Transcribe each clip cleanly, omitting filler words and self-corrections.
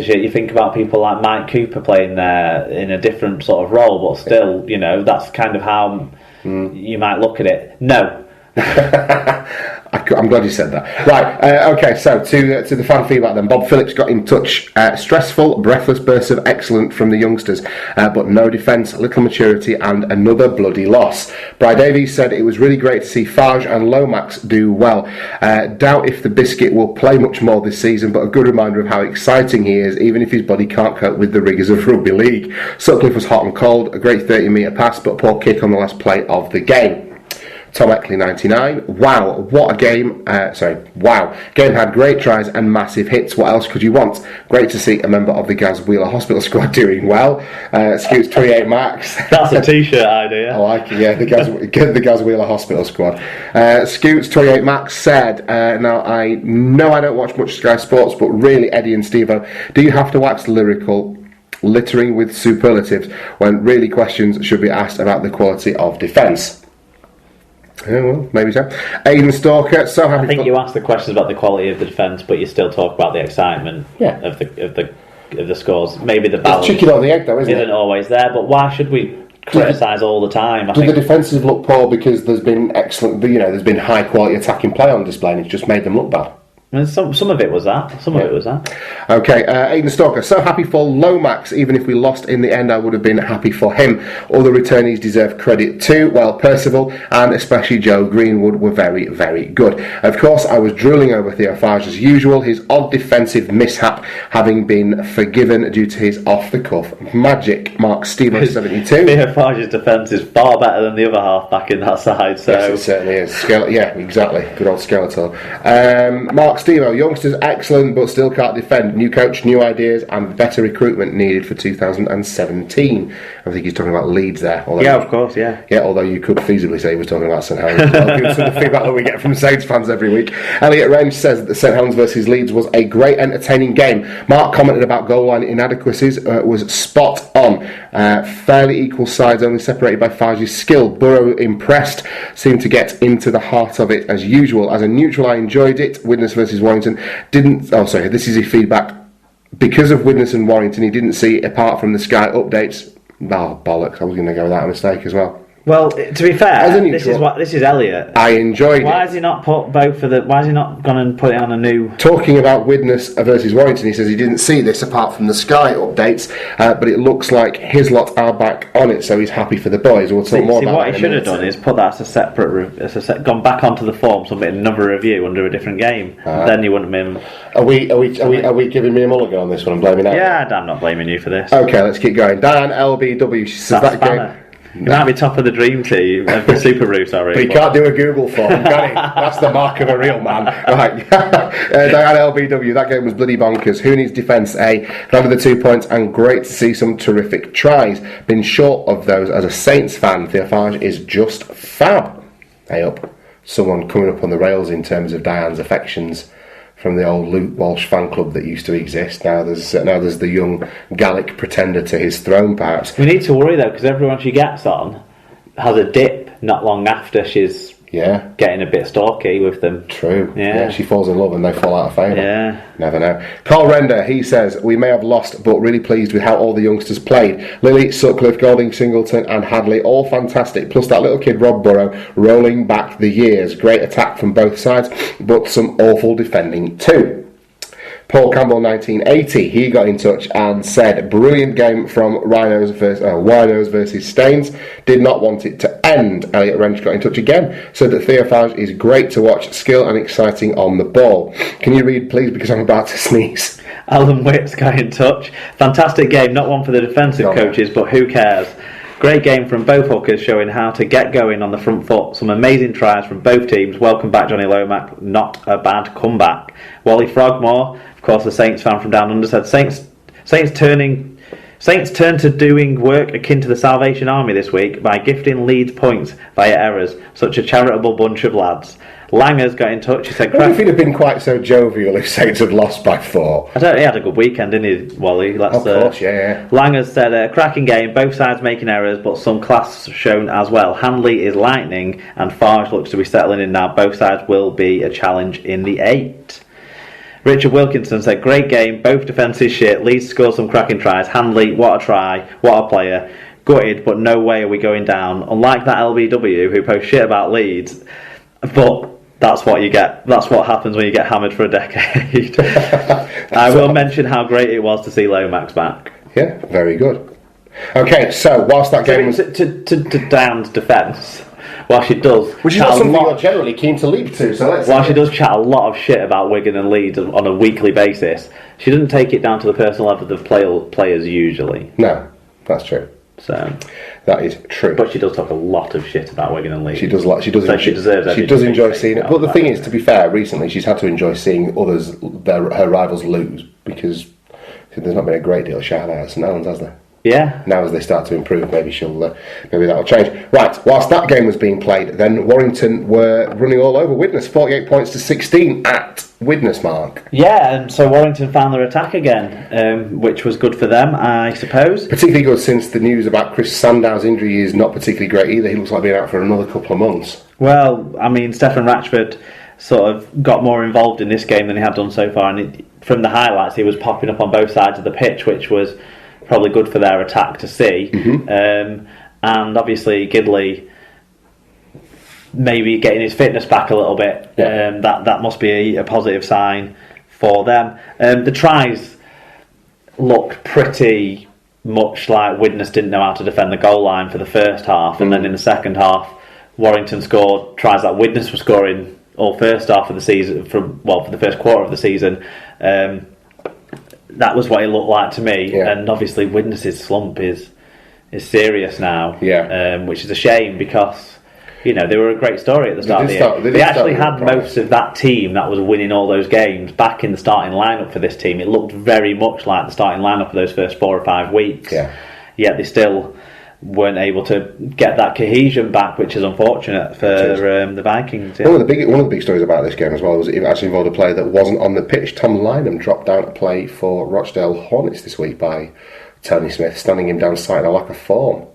shit, you think about people like Mike Cooper playing there in a different sort of role, but still, you know, that's kind of how you might look at it. No. I'm glad you said that. Right, okay, so to the fan feedback then. Bob Phillips got in touch. Stressful, breathless bursts of excellent from the youngsters, but no defence, little maturity, and another bloody loss. Bry Davies said it was really great to see Farge and Lomax do well. Doubt if the Biscuit will play much more this season, but a good reminder of how exciting he is, even if his body can't cope with the rigours of rugby league. Sutcliffe was hot and cold, a great 30-metre pass, but a poor kick on the last play of the game. Tom Eckley 99. Wow, what a game. Wow. Game had great tries and massive hits. What else could you want? Great to see a member of the Gaz Wheeler Hospital squad doing well. Scoots 28 Max. That's a t-shirt idea. I like it, yeah. The Gaz Wheeler Hospital squad. Scoots 28 Max said, now I know I don't watch much Sky Sports, but really, Eddie and Steve-O, do you have to wax lyrical, littering with superlatives, when really questions should be asked about the quality of defence? Yeah, well, maybe so. Aidan Stalker, so happy. I think you asked the questions about the quality of the defence, but you still talk about the excitement of the scores. Maybe the balance. It's chicken or the egg, though, isn't it? Always there, but why should we criticise all the time? Do the defensives look poor because there's been excellent, there's been high quality attacking play on display, and it's just made them look bad? And some of it was that. Some of it was that. Okay, Aidan Stalker. So happy for Lomax. Even if we lost in the end, I would have been happy for him. All the returnees deserve credit too. Well, Percival and especially Joe Greenwood were very, very good. Of course, I was drooling over Theo Farge as usual. His odd defensive mishap having been forgiven due to his off-the-cuff magic. Mark Stevens 72. Theo Farge's defence is far better than the other half back in that side. So. Yes, it certainly is. Yeah, exactly. Good old skeletal. Mark Stevo, youngsters excellent but still can't defend. New coach, new ideas and better recruitment needed for 2017. I think he's talking about Leeds there. Of course, yeah. Yeah, although you could feasibly say he was talking about St Helens as well, given some of the feedback that we get from Saints fans every week. Elliot Wrench says that St Helens versus Leeds was a great entertaining game. Mark commented about goal line inadequacies, was spot on. Fairly equal sides, only separated by Farge's skill. Burrow impressed, seemed to get into the heart of it as usual. As a neutral, I enjoyed it. Widnes versus Warrington this is his feedback. Because of Widnes and Warrington, he didn't see, apart from the Sky updates. Oh, bollocks, I was going to go with that mistake as well. Well, to be fair, this is Elliot. I enjoyed it. Why has he not put both for the? Why has he not gone and put it on a new? Talking about Widnes versus Warrington, he says he didn't see this apart from the Sky updates, but it looks like his lot are back on it, so he's happy for the boys. We'll talk more about what he should have done is put that as a separate, gone back onto the form, submit another review under a different game. Then you wouldn't have been. Are we giving me a mulligan on this one? I'm blaming out. Yeah, I'm not blaming you for this. Okay, let's keep going. Diane LBW, she says that game. You might be top of the dream team, the Super Roo, sorry. But you can't do a Google form, can he? That's the mark of a real man. Right. Diane LBW, that game was bloody bonkers. Who needs defence, eh? Glad of the 2 points and great to see some terrific tries. Been short of those as a Saints fan. Theo Farge is just fab. Hey up. Someone coming up on the rails in terms of Diane's affections from the old Luke Walsh fan club that used to exist. Now there's the young Gallic pretender to his throne, perhaps. We need to worry though, because everyone she gets on has a dip not long after she's getting a bit stalky with them. True. Yeah, she falls in love and they fall out of favour. Yeah. Never know. Carl Render, he says, we may have lost, but really pleased with how all the youngsters played. Lily, Sutcliffe, Golding, Singleton and Hadley, all fantastic. Plus that little kid, Rob Burrow, rolling back the years. Great attack from both sides, but some awful defending too. Paul Campbell 1980, he got in touch and said, brilliant game from Winos versus Staines, did not want it to end. Elliot Wrench got in touch again, said that Theo Farge is great to watch, skill and exciting on the ball. Can you read please, because I'm about to sneeze. Alan Witts got in touch, fantastic game, not one for the defensive coaches, but who cares. Great game from both hookers, showing how to get going on the front foot. Some amazing tries from both teams. Welcome back, Johnny Lomax. Not a bad comeback. Wally Frogmore, of course, the Saints fan from Down Under, said Saints turn to doing work akin to the Salvation Army this week by gifting Leeds points via errors. Such a charitable bunch of lads. Langer's got in touch. He said, I don't think he'd have been quite so jovial if Saints had lost by 4. He had a good weekend, didn't he, Wally? Of course, yeah. Langer's said, cracking game, both sides making errors, but some class shown as well. Handley is lightning, and Farge looks to be settling in now. Both sides will be a challenge in the 8. Richard Wilkinson said, great game, both defences shit, Leeds scored some cracking tries, Handley, what a try, what a player, gutted, but no way are we going down. Unlike that LBW who posts shit about Leeds, but that's what you get. That's what happens when you get hammered for a decade. I will mention how great it was to see Lomax back. Yeah, very good. Okay, so whilst that game was... To Dan's defence, while she does... Which is not something you're generally keen to leap to, so let's... While she does chat a lot of shit about Wigan and Leeds on a weekly basis, she doesn't take it down to the personal level of the players usually. No, that's true. So that is true. But she does talk a lot of shit about Wigan and Leeds. She does. She does enjoy seeing it. But the thing is, to be fair, recently she's had to enjoy seeing others, her rivals, lose because there's not been a great deal of shout out at St Helens, has there? Yeah. Now as they start to improve, maybe that'll change. Right. Whilst that game was being played, then Warrington were running all over Widnes, 48 points to 16 at Widnes, Mark. Yeah, and so Warrington found their attack again, which was good for them, I suppose. Particularly good since the news about Chris Sandow's injury is not particularly great either. He looks like being out for another couple of months. Well, I mean, Stefan Ratchford sort of got more involved in this game than he had done so far, and from the highlights he was popping up on both sides of the pitch, which was probably good for their attack to see. And obviously Gidley maybe getting his fitness back a little bit. That must be a positive sign for them. The tries looked pretty much like Widnes didn't know how to defend the goal line for the first half, and then in the second half Warrington scored tries that Widnes were scoring all first half of the season for the first quarter of the season. That was what it looked like to me, and obviously Widnes' slump is serious now, which is a shame because they were a great story at the start of the year. They actually had most of that team that was winning all those games back in the starting lineup for this team. It looked very much like the starting lineup for those first 4 or 5 weeks. Yet they still weren't able to get that cohesion back, which is unfortunate for the Vikings. One of the big stories about this game as well was it actually involved a player that wasn't on the pitch. Tom Lynham dropped down to play for Rochdale Hornets this week by Tony Smith, standing him down sight in a lack of form.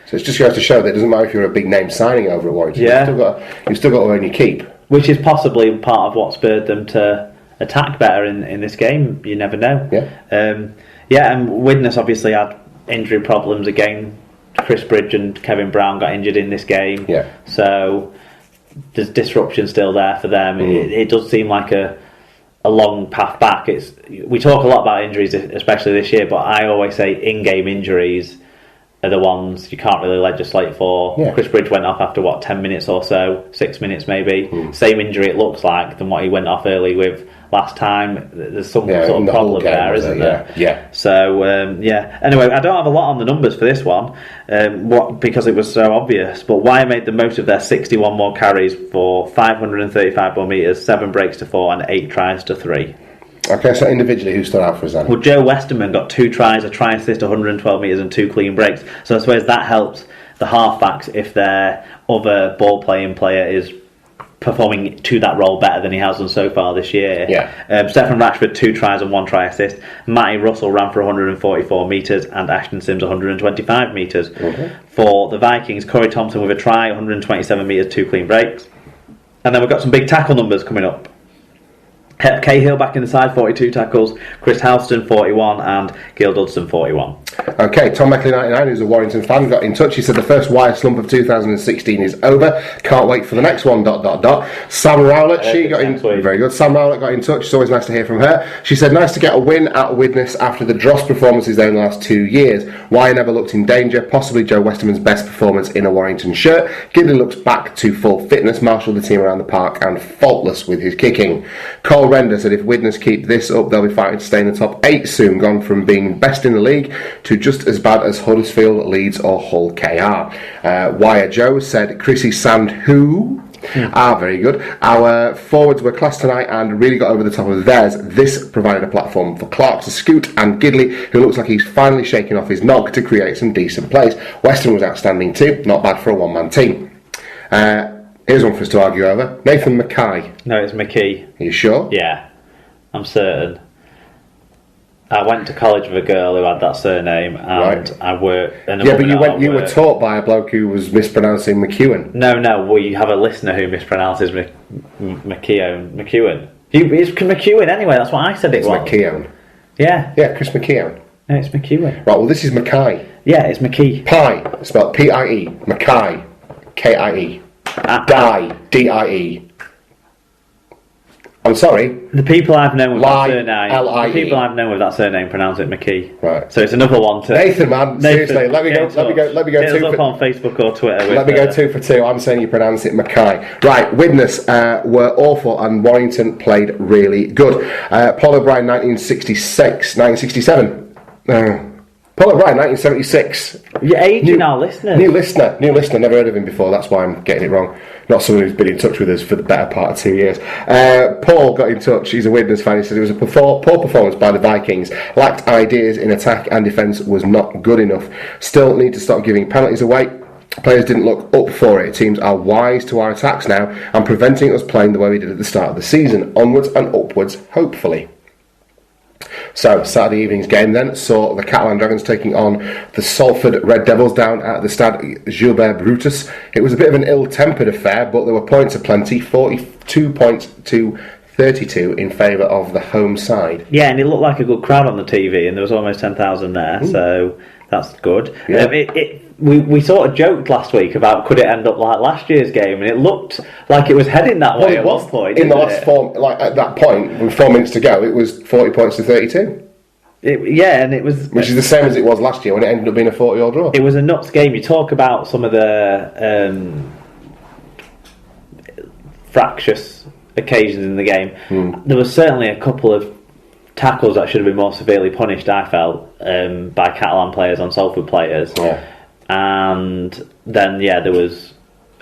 So it just goes to show that it doesn't matter if you're a big name signing over at Warrington. You've still got to earn your keep. Which is possibly part of what spurred them to attack better in this game. You never know. And Widnes obviously had injury problems again. Chris Bridge and Kevin Brown got injured in this game, so there's disruption still there for them. It does seem like a long path back. We talk a lot about injuries, especially this year, but I always say in-game injuries are the ones you can't really legislate for. Chris Bridge went off after 10 minutes or so, 6 minutes maybe. Same injury it looks like than what he went off early with last time. There's some sort of problem there, isn't there? So anyway, I don't have a lot on the numbers for this one, because it was so obvious, but Wyre made the most of their 61 more carries for 535 more metres, 7 breaks to 4 and 8 tries to 3. Okay, so individually, who stood out for us then? Well, Joe Westerman got 2 tries, a try assist, 112 metres and 2 clean breaks. So I suppose that helps the halfbacks if their other ball-playing player is performing to that role better than he has done so far this year. Stefan Ratchford, 2 tries and 1 try assist. Matty Russell ran for 144 metres and Ashton Sims 125 metres. For the Vikings, Corey Thompson with a try, 127 metres, 2 clean breaks. And then we've got some big tackle numbers coming up. Hep Cahill back in the side, 42 tackles. Chris Houston, 41, and Gil Dudson, 41. Okay, Tom Meckley99, who's a Warrington fan, got in touch. He said the first Wyre slump of 2016 is over. Can't wait for the next one. Sam Rowlett, she got in. Very good. Sam Rowlett got in touch. It's always nice to hear from her. She said, nice to get a win at Widnes after the dross performances there in the last 2 years. Wyre never looked in danger. Possibly Joe Westerman's best performance in a Warrington shirt. Gidley looks back to full fitness, marshalled the team around the park, and faultless with his kicking. Cole Render said if Widnes keep this up, they'll be fighting to stay in the top 8 soon, gone from being best in the league to just as bad as Huddersfield, Leeds or Hull KR. Wyre Joe said Chrissy Sand who? Very good. Our forwards were class tonight and really got over the top of theirs. This provided a platform for Clark to scoot and Gidley, who looks like he's finally shaking off his knock to create some decent plays. Weston was outstanding too, not bad for a one-man team. Here's one for us to argue over. Nathan Mackay. No, it's McKee. Are you sure? Yeah, I'm certain. I went to college with a girl who had that surname, and I worked. And but you were taught by a bloke who was mispronouncing McEwen. No. Well, you have a listener who mispronounces McEwen. It's McEwen anyway, that's what I said it was. It's McKeown. Yeah. Yeah, Chris McKeown. No, it's McEwen. Right, well, this is Mackay. Yeah, it's McKee. Pie, spelled P-I-E. Mackay, K-I-E. Die, D-I-E. I'm sorry. The people I've known with that surname, L-I-E. the people I've known with that surname pronounce it McKee. Right. So it's another one to Nathan, man, seriously, let me go. Let me go. Hit us up on Facebook or Twitter. Let me go 2 for 2. I'm saying you pronounce it Mackay. Right, Widnes were awful, and Warrington played really good. Paul O'Brien, 1967. Paul O'Brien, 1976. You're aging our listeners. New listener. Never heard of him before. That's why I'm getting it wrong. Not someone who's been in touch with us for the better part of 2 years. Paul got in touch. He's a Widnes fan. He said it was a poor performance by the Vikings. Lacked ideas in attack and defence. Was not good enough. Still need to stop giving penalties away. Players didn't look up for it. Teams are wise to our attacks now and preventing us playing the way we did at the start of the season. Onwards and upwards, hopefully. So, Saturday evening's game then saw the Catalan Dragons taking on the Salford Red Devils down at the Stade Gilbert Brutus. It was a bit of an ill-tempered affair, but there were points aplenty, 42 points to 32 in favour of the home side. Yeah, and it looked like a good crowd on the TV, and there was almost 10,000 there, so that's good. Yeah. We sort of joked last week about could it end up like last year's game, and it looked like it was heading that way at one point. In the last at that point, with 4 minutes to go, it was 40 points to 32. And it was... Which is the same as it was last year when it ended up being a 40-all draw. It was a nuts game. You talk about some of the fractious occasions in the game. There was certainly a couple of tackles that should have been more severely punished, I felt, by Catalan players on Salford players. Yeah. And then, there was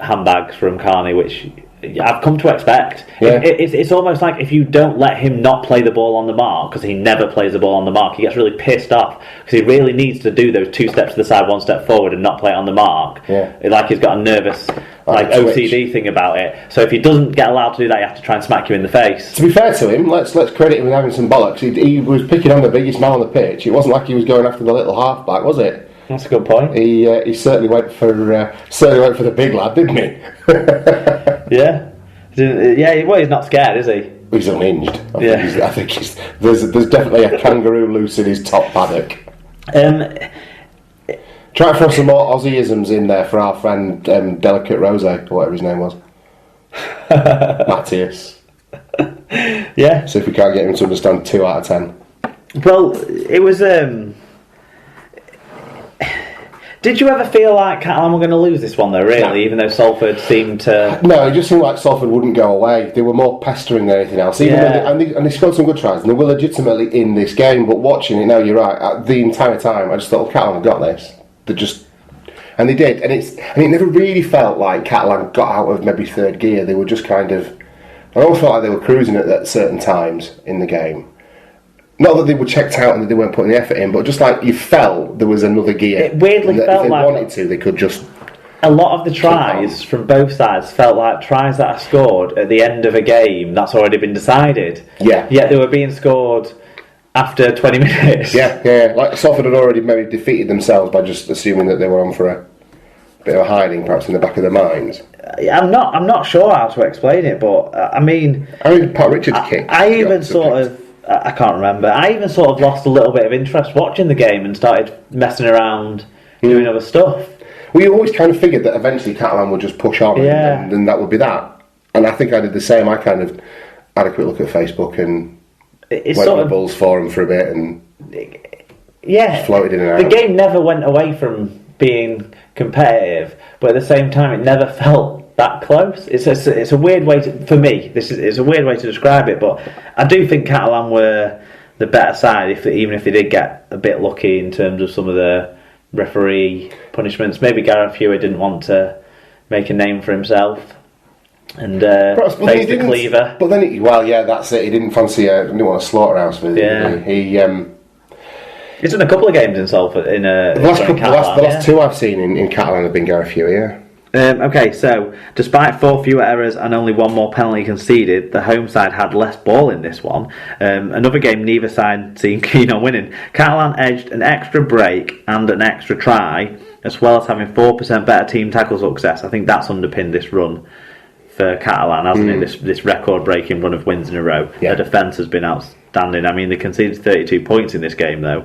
handbags from Carney, which I've come to expect. Yeah. It's almost like if you don't let him not play the ball on the mark, because he never plays the ball on the mark, he gets really pissed off, because he really needs to do those 2 steps to the side, 1 step forward, and not play it on the mark. Yeah. Like he's got a nervous OCD thing about it. So if he doesn't get allowed to do that, you have to try and smack you in the face. To be fair to him, let's credit him with having some bollocks. He was picking on the biggest man on the pitch. It wasn't like he was going after the little halfback, was it? That's a good point. He certainly went for the big lad, didn't he? Yeah. Well, he's not scared, is he? He's unhinged. I think there's definitely a kangaroo loose in his top paddock. Try to throw some more Aussieisms in there for our friend Delicate Rose, or whatever his name was. Matthias. Yeah. See if we can't get him to understand 2 out of 10. Well, it was... Did you ever feel like Catalan were going to lose this one, though, really, No. even though Salford seemed to... No, it just seemed like Salford wouldn't go away. They were more pestering than anything else. Even when they scored some good tries, and they were legitimately in this game, but watching it, no, you're right, the entire time, I just thought, Catalan have got this. And they did, and it never really felt like Catalan got out of maybe third gear. They were just kind of... I almost felt like they were cruising at certain times in the game. Not that they were checked out and that they weren't putting the effort in, but just like you felt there was another gear. It weirdly felt if they like wanted to, they could just... A lot of the tries from both sides felt like tries that are scored at the end of a game that's already been decided. Yeah. Yet they were being scored after 20 minutes. Yeah. Like Salford had already maybe defeated themselves by just assuming that they were on for a bit of a hiding, perhaps in the back of their minds. I'm not sure how to explain it, but I mean Pat Richards kicked. I can't remember. I even sort of lost a little bit of interest watching the game and started messing around doing other stuff. Well, you always kind of figured that eventually Catalan would just push on and then that would be that. And I think I did the same. I kind of had a quick look at Facebook and went on the Bulls forum for a bit and floated in and out. The game never went away from being competitive, but at the same time it never felt that close. It's a weird way to, for me. It's a weird way to describe it, but I do think Catalan were the better side. Even if they did get a bit lucky in terms of some of the referee punishments, maybe Gareth Hewitt didn't want to make a name for himself and face the cleaver. But then, that's it. He didn't fancy. Didn't want a slaughterhouse with it. He's done a couple of games in Salford. The last 2 I've seen in Catalan have been Gareth Hewitt. Yeah. Okay, so despite 4 fewer errors and only 1 more penalty conceded, the home side had less ball in this one. Another game neither side seemed keen on winning. Catalan edged an extra break and an extra try, as well as having 4% better team tackle success. I think that's underpinned this run for Catalan, hasn't it? This record-breaking run of wins in a row. Yeah. Their defence has been outstanding. I mean, they conceded 32 points in this game, though.